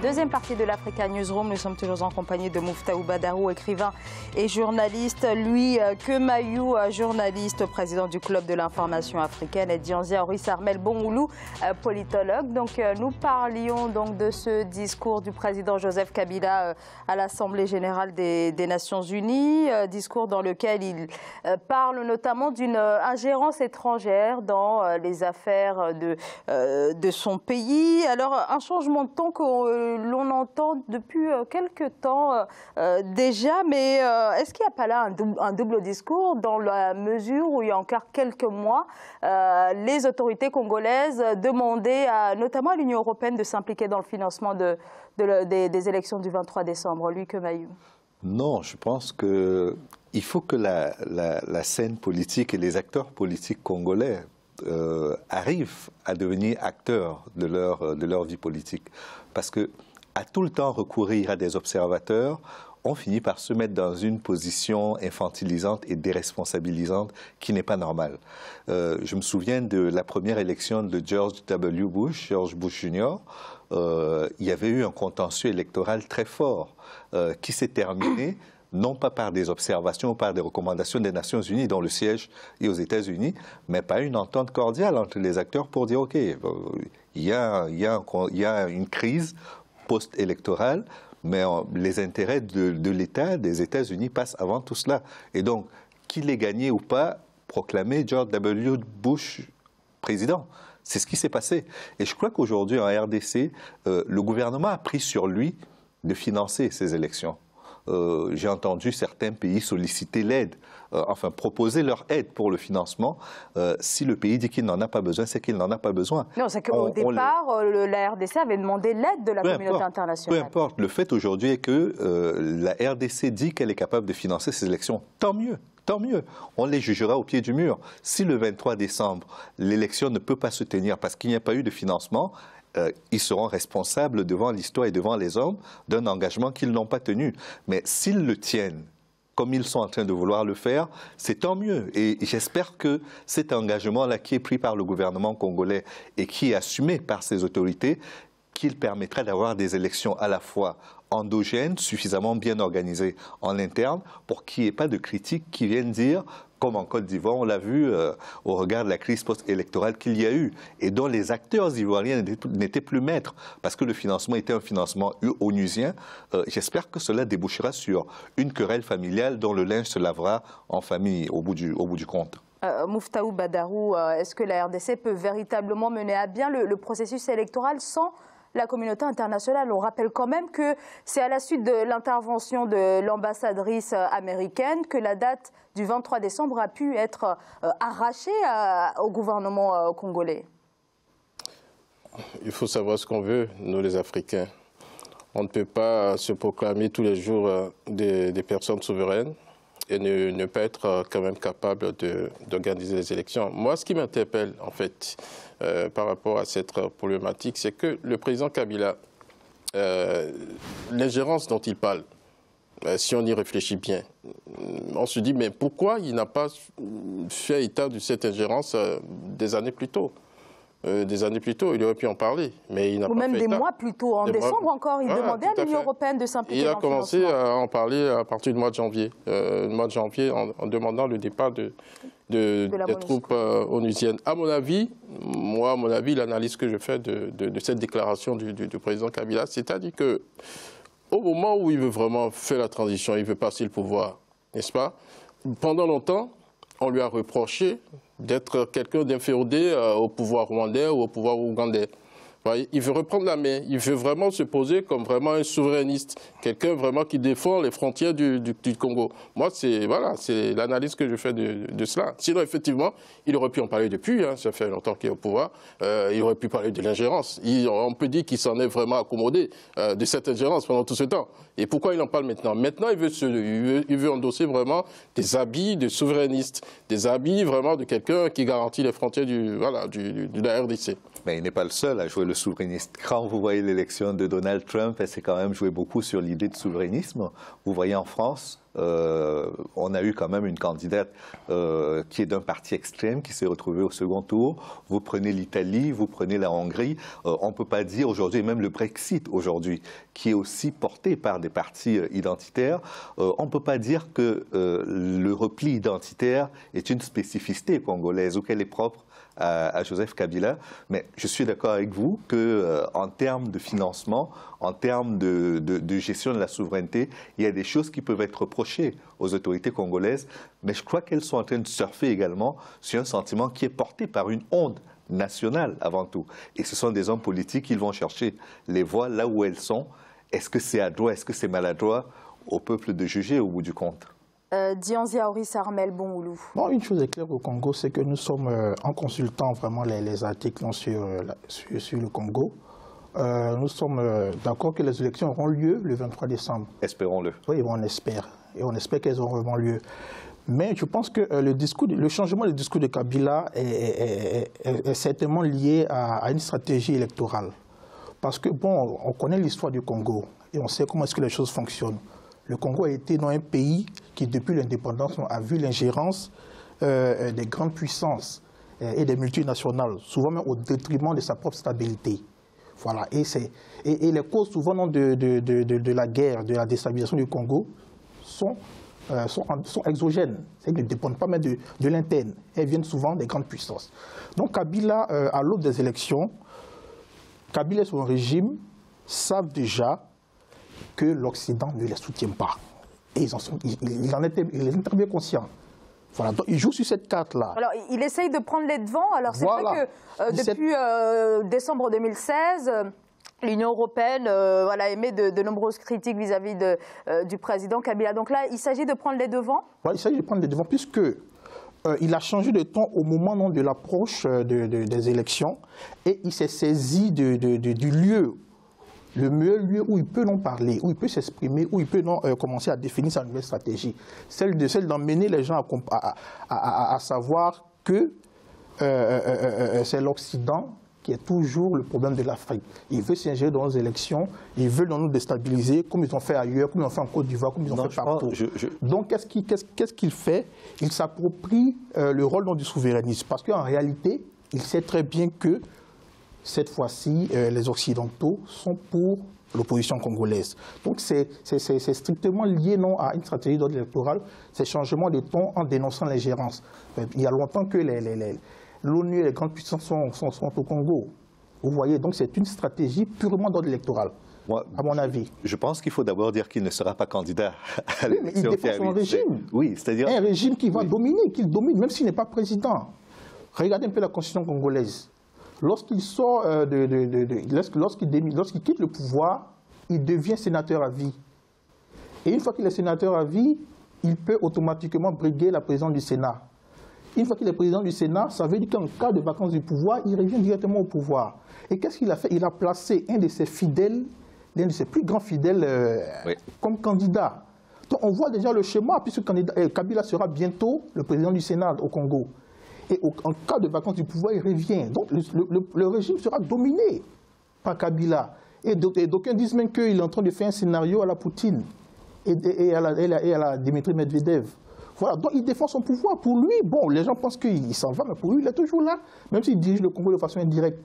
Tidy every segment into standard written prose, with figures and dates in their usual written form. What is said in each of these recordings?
deuxième partie de l'Africa Newsroom. Nous sommes toujours en compagnie de Muftaou Badarou, écrivain et journaliste. Lui, Kemayou, journaliste, président du Club de l'information africaine, et Dianzia Oris Armel Bongoulou, politologue. Donc, nous parlions donc de ce discours du président Joseph Kabila à l'Assemblée générale des Nations Unies, discours dans lequel il parle notamment d'une ingérence étrangère dans les affaires de son pays. Alors, un changement de ton que l'on entend depuis quelques temps déjà, mais est-ce qu'il n'y a pas là un double discours dans la mesure où il y a encore quelques mois, les autorités congolaises demandaient notamment à l'Union européenne de s'impliquer dans le financement des élections du 23 décembre. Lui, Kemayou. Non, je pense qu'il faut que la scène politique et les acteurs politiques congolais arrivent à devenir acteurs de leur vie politique. Parce que à tout le temps recourir à des observateurs, on finit par se mettre dans une position infantilisante et déresponsabilisante qui n'est pas normale. Je me souviens de la première élection de George Bush Jr. Il y avait eu un contentieux électoral très fort qui s'est terminé non pas par des observations ou par des recommandations des Nations Unies, dont le siège est aux États-Unis, mais par une entente cordiale entre les acteurs pour dire, OK, il y a une crise post-électorale, mais les intérêts de l'État, des États-Unis, passent avant tout cela. Et donc, qu'il ait gagné ou pas, proclamer George W. Bush président. C'est ce qui s'est passé. Et je crois qu'aujourd'hui, en RDC, le gouvernement a pris sur lui de financer ces élections. J'ai entendu certains pays solliciter l'aide, enfin proposer leur aide pour le financement. Si le pays dit qu'il n'en a pas besoin, c'est qu'il n'en a pas besoin. Non, c'est qu'au départ, la RDC avait demandé l'aide de la communauté internationale. Peu importe. Le fait aujourd'hui est que la RDC dit qu'elle est capable de financer ces élections. Tant mieux. Tant mieux, on les jugera au pied du mur. Si le 23 décembre, l'élection ne peut pas se tenir parce qu'il n'y a pas eu de financement, ils seront responsables devant l'histoire et devant les hommes d'un engagement qu'ils n'ont pas tenu. Mais s'ils le tiennent, comme ils sont en train de vouloir le faire, c'est tant mieux. Et j'espère que cet engagement-là qui est pris par le gouvernement congolais et qui est assumé par ses autorités, qu'il permettra d'avoir des élections à la fois endogènes, suffisamment bien organisées en interne, pour qu'il n'y ait pas de critiques qui viennent dire, comme en Côte d'Ivoire, on l'a vu au regard de la crise post-électorale qu'il y a eu, et dont les acteurs ivoiriens n'étaient plus maîtres, parce que le financement était un financement onusien. J'espère que cela débouchera sur une querelle familiale dont le linge se lavera en famille au bout du compte. Muftaou Badarou, est-ce que la RDC peut véritablement mener à bien le processus électoral sans la communauté internationale? On rappelle quand même que c'est à la suite de l'intervention de l'ambassadrice américaine que la date du 23 décembre a pu être arrachée au gouvernement congolais. Il faut savoir ce qu'on veut, nous les Africains. On ne peut pas se proclamer tous les jours des personnes souveraines et ne pas être quand même capable d'organiser les élections. Moi, ce qui m'interpelle, en fait, par rapport à cette problématique, c'est que le président Kabila, l'ingérence dont il parle, si on y réfléchit bien, on se dit, mais pourquoi il n'a pas fait état de cette ingérence des années plus tôt? Il aurait pu en parler, mais il n'a pas fait état. Ou même des mois plus tôt, en décembre encore, il demandait à l'Union européenne de s'impliquer. Il a commencé à en parler à partir du mois de janvier, en demandant le départ des troupes onusiennes. À mon avis, l'analyse que je fais de cette déclaration du président Kabila, c'est-à-dire que au moment où il veut vraiment faire la transition, il veut passer le pouvoir, n'est-ce pas? Pendant longtemps, on lui a reproché d'être quelqu'un d'inféodé au pouvoir rwandais ou au pouvoir ougandais. Il veut reprendre la main, il veut vraiment se poser comme vraiment un souverainiste, quelqu'un vraiment qui défend les frontières du Congo. Moi, c'est l'analyse que je fais de cela. Sinon, effectivement, il aurait pu en parler depuis, ça fait longtemps qu'il est au pouvoir, il aurait pu parler de l'ingérence. On peut dire qu'il s'en est vraiment accommodé de cette ingérence pendant tout ce temps. Et pourquoi il en parle maintenant? Maintenant, il veut endosser vraiment des habits de souverainiste, des habits vraiment de quelqu'un qui garantit les frontières de la RDC. Mais il n'est pas le seul à jouer le souverainiste. Quand vous voyez l'élection de Donald Trump, elle s'est quand même joué beaucoup sur l'idée de souverainisme. Vous voyez en France, on a eu quand même une candidate qui est d'un parti extrême, qui s'est retrouvée au second tour. Vous prenez l'Italie, vous prenez la Hongrie. On ne peut pas dire aujourd'hui, et même le Brexit aujourd'hui, qui est aussi porté par des partis identitaires, on ne peut pas dire que le repli identitaire est une spécificité congolaise ou qu'elle est propre à Joseph Kabila, mais je suis d'accord avec vous qu'en termes de financement, en termes de gestion de la souveraineté, il y a des choses qui peuvent être reprochées aux autorités congolaises, mais je crois qu'elles sont en train de surfer également sur un sentiment qui est porté par une onde nationale avant tout. Et ce sont des hommes politiques qui vont chercher les voies là où elles sont. Est-ce que c'est adroit, est-ce que c'est maladroit? Au peuple de juger au bout du compte. Dianzia Aurice Armel Bongoulou. Bon, une chose est claire au Congo, c'est que nous sommes, en consultant vraiment les articles sur le Congo, nous sommes d'accord que les élections auront lieu le 23 décembre. Espérons-le. Oui, on espère. Et on espère qu'elles auront vraiment lieu. Mais je pense que le changement du discours de Kabila est certainement lié à une stratégie électorale. Parce que, bon, on connaît l'histoire du Congo et on sait comment est-ce que les choses fonctionnent. Le Congo a été dans un pays qui, depuis l'indépendance, a vu l'ingérence des grandes puissances et des multinationales, souvent même au détriment de sa propre stabilité. Voilà. Et les causes souvent de la guerre, de la déstabilisation du Congo sont exogènes. Elles ne dépendent pas même de l'interne. Elles viennent souvent des grandes puissances. Donc Kabila, à l'aube des élections, Kabila et son régime savent déjà que l'Occident ne les soutient pas. Et ils en étaient très bien conscients. Voilà, donc ils jouent sur cette carte-là. Alors, il essaye de prendre les devants. Alors, c'est voilà. vrai que depuis décembre 2016, l'Union européenne émet de nombreuses critiques vis-à-vis du président Kabila. Donc là, il s'agit de prendre les devants? Oui, il s'agit de prendre les devants, puisque il a changé de ton au moment de l'approche des élections, et il s'est saisi du lieu, le meilleur lieu où il peut non parler, où il peut s'exprimer, où il peut non commencer à définir sa nouvelle stratégie. Celle d'emmener les gens à savoir que c'est l'Occident qui est toujours le problème de l'Afrique. Il veut s'ingérer dans les élections, il veut nous déstabiliser, comme ils ont fait ailleurs, comme ils ont fait en Côte d'Ivoire, comme ils ont fait partout. Donc, qu'est-ce qu'il fait? Il s'approprie le rôle du souverainisme, parce qu'en réalité, il sait très bien que cette fois-ci, les Occidentaux sont pour l'opposition congolaise. Donc c'est strictement lié non à une stratégie d'ordre électoral, c'est changement de ton en dénonçant l'ingérence. Il y a longtemps que l'ONU et les grandes puissances sont au Congo. Vous voyez, donc c'est une stratégie purement d'ordre électoral, à mon avis. Je pense qu'il faut d'abord dire qu'il ne sera pas candidat à l'élection. Il défend son régime. Oui, c'est-à-dire un régime qui va dominer, qu'il domine, même s'il n'est pas président. Regardez un peu la constitution congolaise. Lorsqu'il sort, lorsqu'il quitte le pouvoir, il devient sénateur à vie. Et une fois qu'il est sénateur à vie, il peut automatiquement briguer la présidence du Sénat. Une fois qu'il est président du Sénat, ça veut dire qu'en cas de vacance du pouvoir, il revient directement au pouvoir. Et qu'est-ce qu'il a fait? Il a placé un de ses fidèles, l'un de ses plus grands fidèles comme candidat. Donc on voit déjà le schéma, puisque Kabila sera bientôt le président du Sénat au Congo. Et en cas de vacance du pouvoir, il revient. Donc le régime sera dominé par Kabila. Et d'aucuns disent même qu'il est en train de faire un scénario à la Poutine et à la Dmitri Medvedev. Voilà, donc il défend son pouvoir. Pour lui, bon, les gens pensent qu'il s'en va, mais pour lui, il est toujours là, même s'il dirige le Congo de façon indirecte.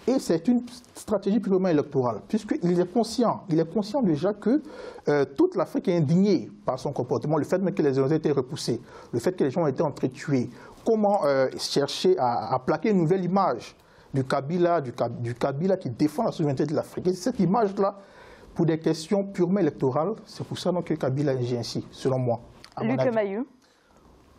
Et c'est une stratégie purement électorale, puisqu'il est conscient déjà que toute l'Afrique est indignée par son comportement, le fait même que les gens ont été repoussés, le fait que les gens ont été entretués. Comment chercher à plaquer une nouvelle image du Kabila qui défend la souveraineté de l'Afrique. Et cette image-là, pour des questions purement électorales, c'est pour ça donc, que Kabila agit ainsi, selon moi. Luc Mayou.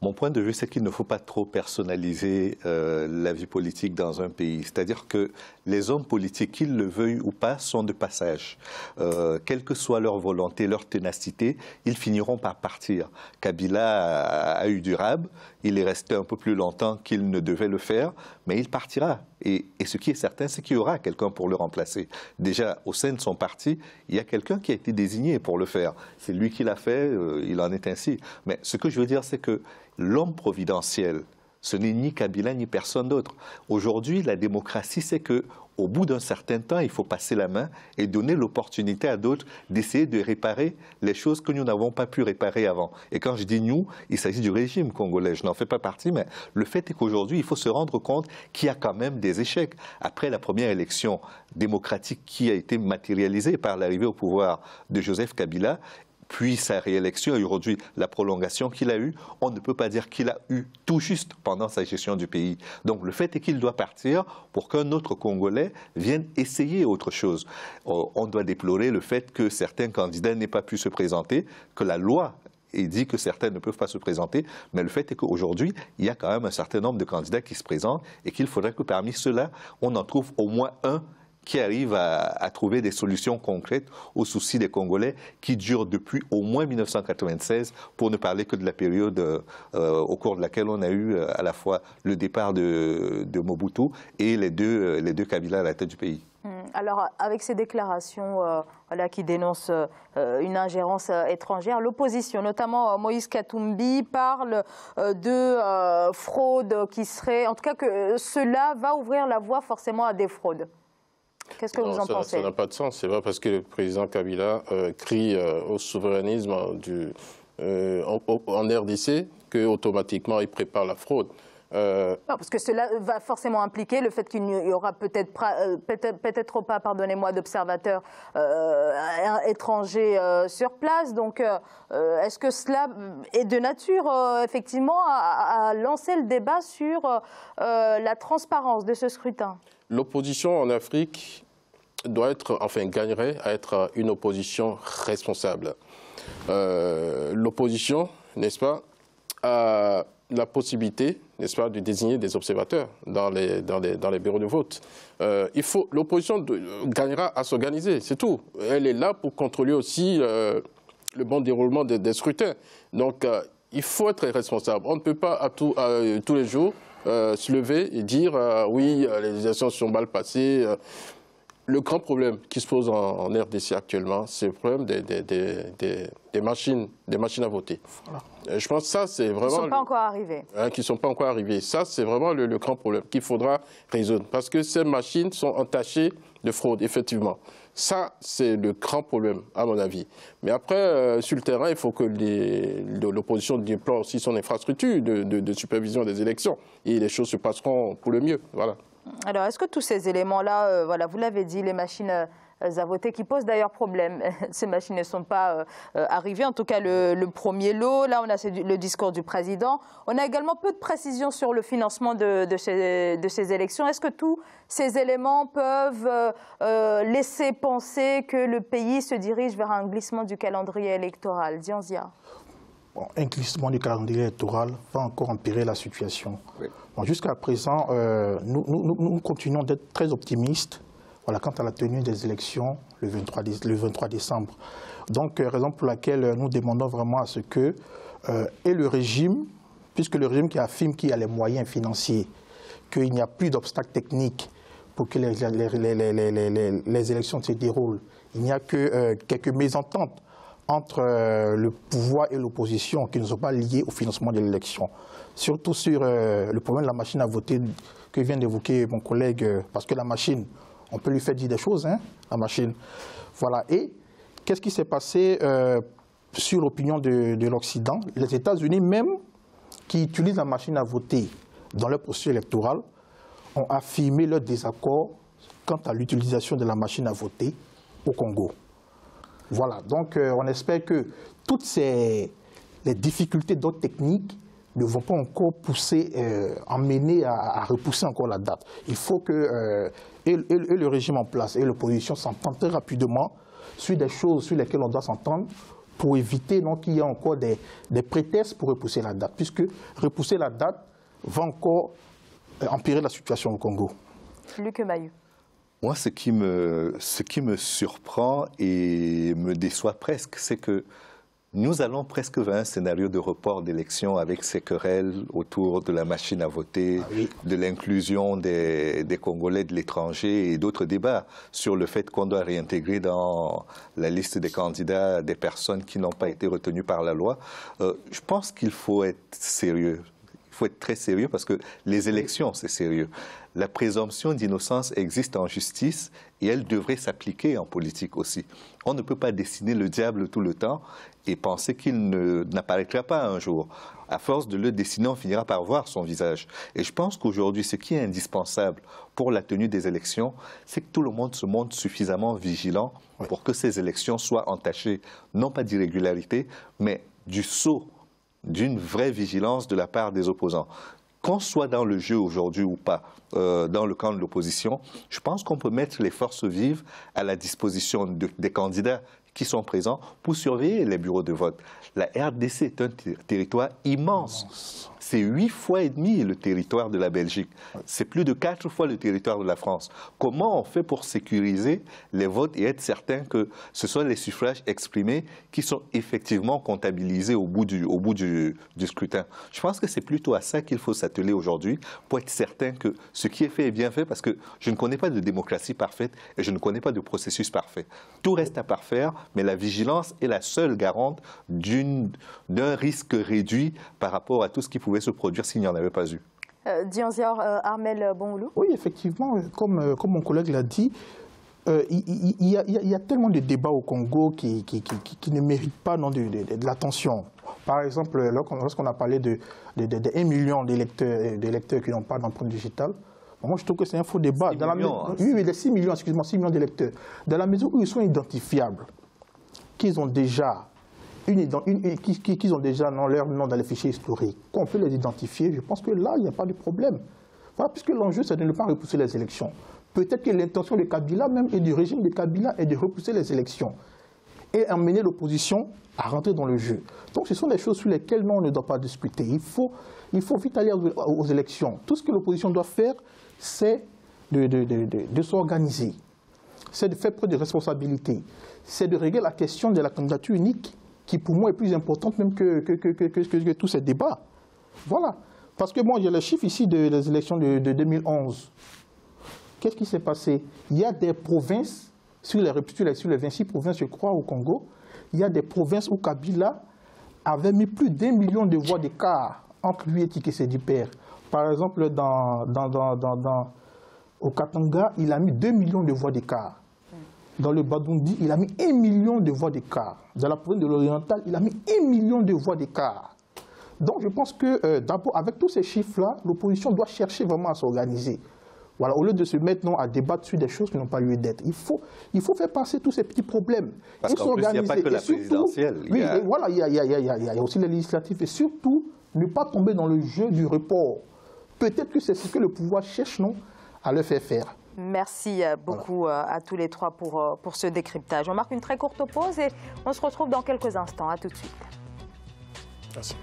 Mon point de vue, c'est qu'il ne faut pas trop personnaliser la vie politique dans un pays. C'est-à-dire que les hommes politiques, qu'ils le veuillent ou pas, sont de passage. Quelle que soit leur volonté, leur ténacité, ils finiront par partir. Kabila a eu du rab, il est resté un peu plus longtemps qu'il ne devait le faire, mais il partira. Et ce qui est certain, c'est qu'il y aura quelqu'un pour le remplacer. Déjà, au sein de son parti, il y a quelqu'un qui a été désigné pour le faire. C'est lui qui l'a fait, il en est ainsi. Mais ce que je veux dire, c'est que l'homme providentiel, ce n'est ni Kabila ni personne d'autre. Aujourd'hui, la démocratie, c'est que au bout d'un certain temps, il faut passer la main et donner l'opportunité à d'autres d'essayer de réparer les choses que nous n'avons pas pu réparer avant. Et quand je dis nous, il s'agit du régime congolais. Je n'en fais pas partie, mais le fait est qu'aujourd'hui, il faut se rendre compte qu'il y a quand même des échecs. Après la première élection démocratique qui a été matérialisée par l'arrivée au pouvoir de Joseph Kabila, puis sa réélection et aujourd'hui la prolongation qu'il a eue, on ne peut pas dire qu'il a eu tout juste pendant sa gestion du pays. Donc le fait est qu'il doit partir pour qu'un autre Congolais vienne essayer autre chose. On doit déplorer le fait que certains candidats n'aient pas pu se présenter, que la loi ait dit que certains ne peuvent pas se présenter, mais le fait est qu'aujourd'hui, il y a quand même un certain nombre de candidats qui se présentent et qu'il faudrait que parmi ceux-là, on en trouve au moins un qui arrive à trouver des solutions concrètes aux soucis des Congolais qui durent depuis au moins 1996, pour ne parler que de la période au cours de laquelle on a eu à la fois le départ de Mobutu et les deux Kabila à la tête du pays. Alors, avec ces déclarations qui dénoncent une ingérence étrangère, l'opposition, notamment Moïse Katumbi, parle de fraude qui serait, en tout cas que cela va ouvrir la voie forcément à des fraudes. Qu'est-ce que vous en pensez? Ça n'a pas de sens. C'est pas parce que le président Kabila crie au souverainisme en RDC qu'automatiquement il prépare la fraude. Non, parce que cela va forcément impliquer le fait qu'il n'y aura peut-être pas, pardonnez-moi, d'observateurs étrangers sur place. Donc, est-ce que cela est de nature, effectivement, à lancer le débat sur la transparence de ce scrutin? L'opposition en Afrique doit être, enfin, gagnerait à être une opposition responsable. L'opposition, n'est-ce pas, a la possibilité, n'est-ce pas, de désigner des observateurs dans les bureaux de vote. L'opposition gagnera à s'organiser, c'est tout. Elle est là pour contrôler aussi le bon déroulement des scrutins. Donc, il faut être responsable. On ne peut pas tous les jours se lever et dire oui, les élections sont mal passées. Le grand problème qui se pose en RDC actuellement, c'est le problème des machines à voter. Voilà. Je pense que ça, c'est vraiment... Qui ne sont pas encore arrivés. Qui ne sont pas encore arrivés. Ça, c'est vraiment le grand problème qu'il faudra résoudre. Parce que ces machines sont entachées de fraude, effectivement. Ça, c'est le grand problème, à mon avis. Mais après, sur le terrain, il faut que l'opposition déploie aussi son infrastructure de supervision des élections. Et les choses se passeront pour le mieux. Voilà. Alors, est-ce que tous ces éléments-là, voilà, vous l'avez dit, les machines à voter qui posent d'ailleurs problème, ces machines ne sont pas arrivées, en tout cas le premier lot, là on a le discours du président. On a également peu de précisions sur le financement de ces élections. Est-ce que tous ces éléments peuvent laisser penser que le pays se dirige vers un glissement du calendrier électoral? Dianzia. Bon, un glissement du calendrier électoral va encore empirer la situation. Oui. Bon, jusqu'à présent, nous continuons d'être très optimistes, voilà, quant à la tenue des élections le 23 décembre. Donc, raison pour laquelle nous demandons vraiment à ce que et le régime, puisque le régime qui affirme qu'il y a les moyens financiers, qu'il n'y a plus d'obstacles techniques pour que les élections se déroulent, il n'y a que quelques mésententes entre le pouvoir et l'opposition qui ne sont pas liés au financement de l'élection. Surtout sur le problème de la machine à voter que vient d'évoquer mon collègue, parce que la machine, on peut lui faire dire des choses, hein, la machine. Voilà. Et qu'est-ce qui s'est passé sur l'opinion de l'Occident? Les États-Unis même, qui utilisent la machine à voter dans leur processus électoral, ont affirmé leur désaccord quant à l'utilisation de la machine à voter au Congo. Voilà, donc on espère que toutes les difficultés d'ordre technique ne vont pas encore emmener à repousser encore la date. Il faut que et le régime en place et l'opposition s'entendent très rapidement sur des choses sur lesquelles on doit s'entendre pour éviter qu'il y ait encore des prétextes pour repousser la date, puisque repousser la date va encore empirer la situation au Congo. Luc Mayou. Moi, ce qui me surprend et me déçoit presque, c'est que nous allons presque vers un scénario de report d'élections avec ces querelles autour de la machine à voter, de l'inclusion des Congolais de l'étranger et d'autres débats sur le fait qu'on doit réintégrer dans la liste des candidats des personnes qui n'ont pas été retenues par la loi. Je pense qu'il faut être sérieux. Il faut être très sérieux parce que les élections, c'est sérieux. La présomption d'innocence existe en justice et elle devrait s'appliquer en politique aussi. On ne peut pas dessiner le diable tout le temps et penser qu'il n'apparaîtra pas un jour. À force de le dessiner, on finira par voir son visage. Et je pense qu'aujourd'hui, ce qui est indispensable pour la tenue des élections, c'est que tout le monde se montre suffisamment vigilant pour que ces élections soient entachées, non pas d'irrégularité, mais du sceau d'une vraie vigilance de la part des opposants. Qu'on soit dans le jeu aujourd'hui ou pas, dans le camp de l'opposition, je pense qu'on peut mettre les forces vives à la disposition des candidats qui sont présents pour surveiller les bureaux de vote. La RDC est un territoire immense. C'est 8 fois et demi le territoire de la Belgique. C'est plus de 4 fois le territoire de la France. Comment on fait pour sécuriser les votes et être certain que ce sont les suffrages exprimés qui sont effectivement comptabilisés au bout du scrutin? Je pense que c'est plutôt à ça qu'il faut s'atteler aujourd'hui pour être certain que ce qui est fait est bien fait, parce que je ne connais pas de démocratie parfaite et je ne connais pas de processus parfait. Tout reste à parfaire, mais la vigilance est la seule garante d'un risque réduit par rapport à tout ce qui pouvait se produire s'il n'y en avait pas eu. Dianzior Armel Bongoulou. Oui, effectivement, comme mon collègue l'a dit, il y a tellement de débats au Congo qui ne méritent pas de l'attention. Par exemple, lorsqu'on a parlé de 1 million d'électeurs qui n'ont pas d'empreinte digitale, moi je trouve que c'est un faux débat. Oui, mais les 6 millions, excusez-moi, 6 millions d'électeurs, dans la mesure où ils sont identifiables, qu'ils ont déjà leur nom dans les fichiers historiques, qu'on peut les identifier, je pense que là, il n'y a pas de problème. Voilà, puisque l'enjeu, c'est de ne pas repousser les élections. Peut-être que l'intention de Kabila, même, et du régime de Kabila, est de repousser les élections et amener l'opposition à rentrer dans le jeu. Donc, ce sont des choses sur lesquelles on ne doit pas discuter. Il faut vite aller aux élections. Tout ce que l'opposition doit faire, c'est de s'organiser. C'est de faire preuve de responsabilité. C'est de régler la question de la candidature unique, qui pour moi est plus importante même que tous ces débats. Voilà. Parce que moi, j'ai le chiffre ici des élections de 2011. Qu'est-ce qui s'est passé? Il y a des provinces, sur les 26 provinces, je crois, au Congo, il y a des provinces où Kabila avait mis plus d'1 million de voix d'écart entre lui et Tshisekedi Père. Par exemple, au Katanga, il a mis 2 millions de voix d'écart. Dans le Badundi, il a mis 1 million de voix d'écart. Dans la province de l'Oriental, il a mis 1 million de voix d'écart. Donc je pense que d'abord, avec tous ces chiffres-là, l'opposition doit chercher vraiment à s'organiser. Voilà, au lieu de se mettre à débattre sur des choses qui n'ont pas lieu d'être. Il faut faire passer tous ces petits problèmes. Parce qu'en plus, il n'y a pas que la présidentielle. Oui, voilà, il y a aussi les législatives. Et surtout, ne pas tomber dans le jeu du report. Peut-être que c'est ce que le pouvoir cherche, non, à le faire. Merci beaucoup à tous les trois pour ce décryptage. On marque une très courte pause et on se retrouve dans quelques instants. À tout de suite. Merci.